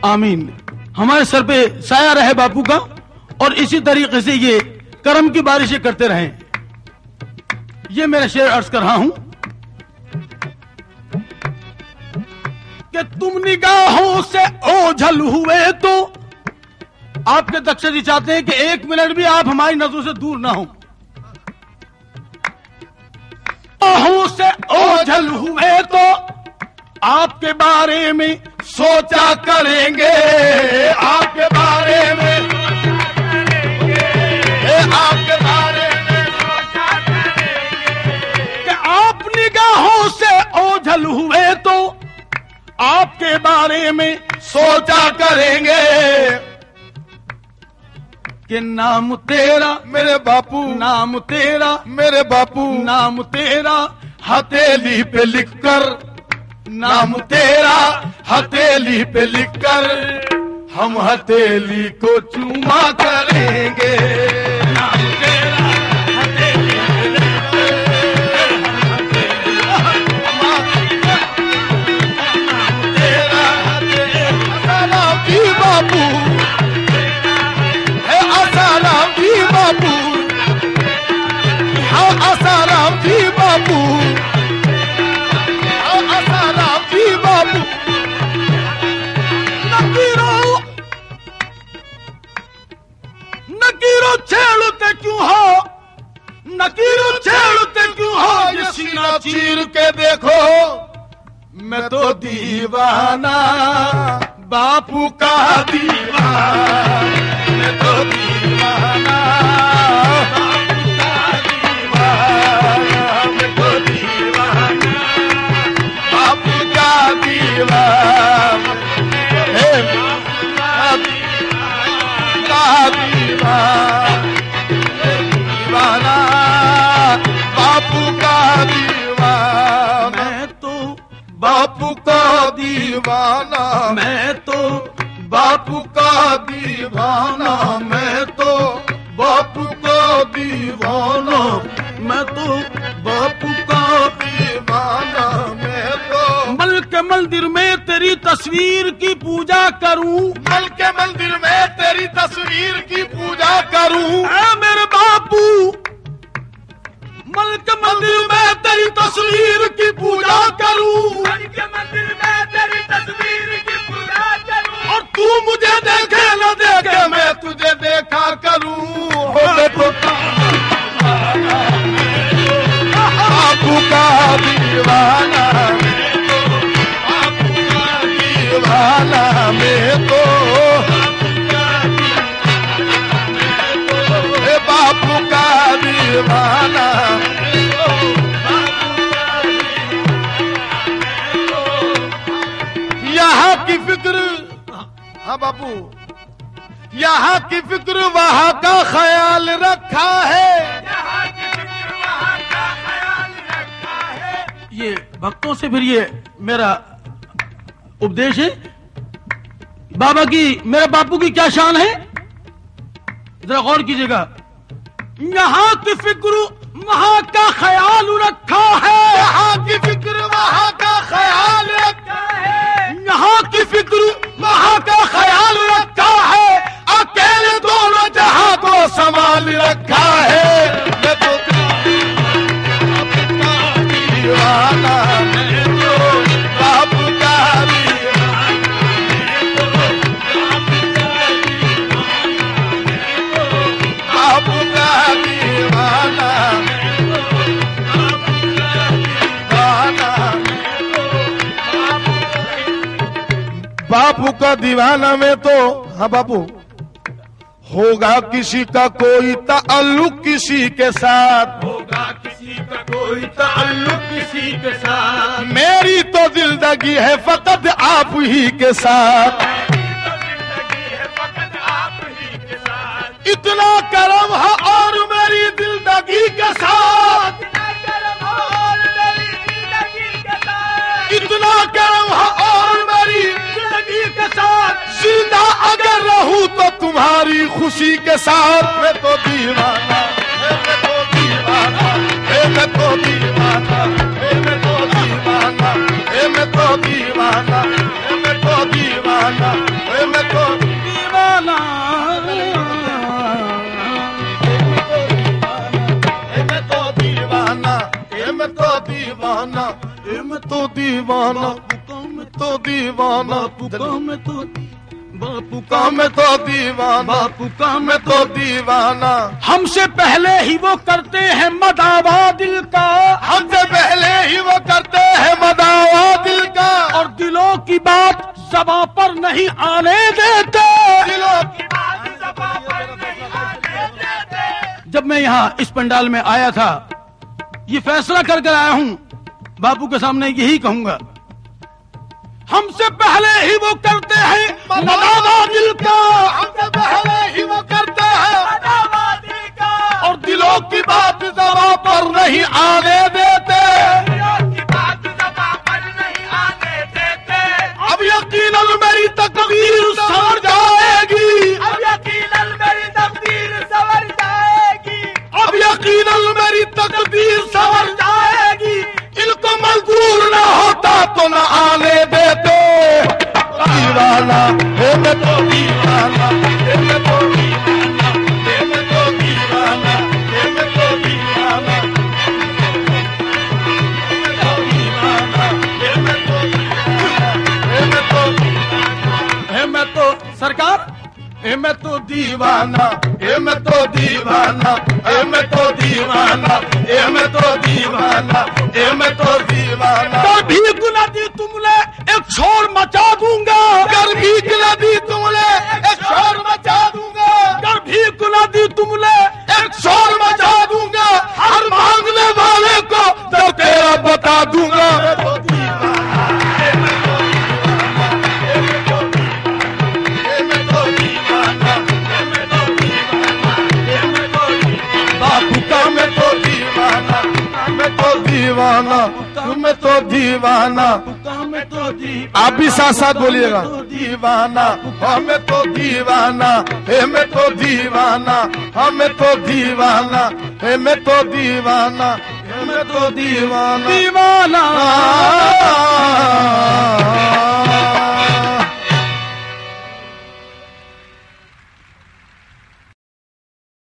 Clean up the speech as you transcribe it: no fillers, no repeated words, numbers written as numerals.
आमीन। हमारे सर पे साया रहे बापू का, और इसी तरीके से ये करम की बारिशें करते रहें। ये मेरा शेर अर्ज कर रहा हूं कि तुम निगाहों से ओझल हुए तो आपके दक्ष जी चाहते हैं कि 1 मिनट भी आप हमारी नजरों से दूर ना हो। निगाहों से ओझल हुए तो आपके बारे में सोचा करेंगे, आपके बारे में, आपके बारे में सोचा करेंगे कि आप निगाहों से ओझल हुए तो आपके बारे में सोचा करेंगे कि नाम तेरा मेरे बापू, नाम तेरा मेरे बापू, नाम तेरा हथेली पे लिखकर, नाम तेरा हथेली पे लिखकर हम हथेली को चूमा करेंगे। नाम तेरा हथेली पे लिखकर नाम तेरा असलाम भी बापू है, असलाम भी बापू, हाँ असलाम भी बापू, बाबू। नकीरो छेड़ते क्यों हो, नकीरो छेड़ते क्यों हो, ये सीना चीर के देखो, मैं तो दीवाना बापू का दीवाना, मैं तो दीवाना बापू का दीवाना, मैं तो दीवाना बापू का दीवाना, दीवाना बापू का दीवाना, मैं तो बापू का दीवाना, मैं तो बापू का दीवाना, मैं तो बापू का दीवाना, मैं तो बापू का दीवाना, मैं तो मल के मंदिर में तेरी तस्वीर की पूजा करूं, मल के मंदिर में तेरी तस्वीर की पूजा करूं, ऐ मेरे बापू मल के मंदिर में तेरी तस्वीर की पूजा करूं, मल के मंदिर में तेरी तस्वीर की पूजा करूं, और तू मुझे देखे न देखे मैं तुझे देखा करूं, मैं तो बापू का दीवाना, बापू का दीवाना, मैं तो बापू का दीवाना, यहाँ की फिक्र, हाँ बापू यहाँ की फिक्र वहाँ का ख्याल रखा है, ये भक्तों से फिर ये मेरा उपदेश है। बाबा की, मेरे बापू की क्या शान है, जरा गौर कीजिएगा। यहाँ की फिक्र वहाँ का ख्याल रखा है, यहाँ की फिक्र वहाँ का ख्याल रखा है, यहाँ की फिक्र वहाँ का ख्याल रखा है, अकेले दोनों जहाँ को संभाल रखा है, मैं तो दीवाना, मैं तो बापू का दीवाना, बापू का दीवाना, बापू का दीवाना में तो, हाँ बापू होगा किसी का कोई ताल्लुक किसी के साथ, होगा किसी का कोई ताल्लुक किसी के साथ, मेरी तो जिंदगी है फकत आप ही के साथ, इतना करम है और मेरी जिंदगी के साथ, इतना करम है और मेरी जिंदगी के साथ, जिंदा अगर रहूं तो तुम्हारी खुशी के साथ, मैं तो दीवाना, मैं तो दीवाना, मैं तो दीवाना, मैं तो दीवाना, मैं तो दीवाना, मैं तो दीवाना, तो दीवाना, तो दीवाना, बापू का मैं तो दीवाना, बापू का मैं तो दीवाना। हमसे पहले ही वो करते हैं मदावा दिल का, हमसे पहले ही वो करते हैं मदावा दिल का, और दिलों की बात ज़बां पर नहीं आने देते, दिलों की बात ज़बां पर नहीं आने देते। जब मैं यहाँ इस पंडाल में आया था, ये फैसला कर आया हूँ, बापू के सामने यही कहूंगा, हमसे पहले ही वो करते हैं मदावा दिल का, हमसे पहले ही वो करते हैं मदावा दिल का, और दिलों की बात ज़बां पर नहीं आने देते, दिलों की बात ज़बां पर नहीं आने देते। अब यकीनन मेरी तकदीर संवर जाएगी, अब यकीनन मेरी तकदीर संवर जाएगी, अब यकीनन मेरी तकदीर संवर जाएगी। इनको मंजूर न होता तो न आने देते। दीवाना हे मैं तो दीवाना, हे मैं तो दीवाना, हे मैं तो दीवाना, हे मैं तो दीवाना, हे मैं तो दीवाना, हे मैं तो सरकार, हे मैं तो दीवाना, हे मैं तो दीवाना, हे मैं तो दीवाना, हे मैं तो दीवाना, हे मैं तो दीवाना। कर भी गुना दी तुमने एक शोर मचा दूंगा, कर भी गुना दी तुमने एक शोर मचा दूंगा, कर भी गुना दी तुमने एक शोर मचा दूंगा, हर मांगने वाले को तो तेरा बता दूंगा। बापू का मैं तो दीवाना, मैं तो दीवाना, मैं तो दीवाना, आप भी साथ साथ बोलिएगा। दीवाना हमें तो दीवाना, हे मैं तो दीवाना, हमें तो दीवाना, हे मैं तो दीवाना, हे मैं तो दीवाना, दीवाना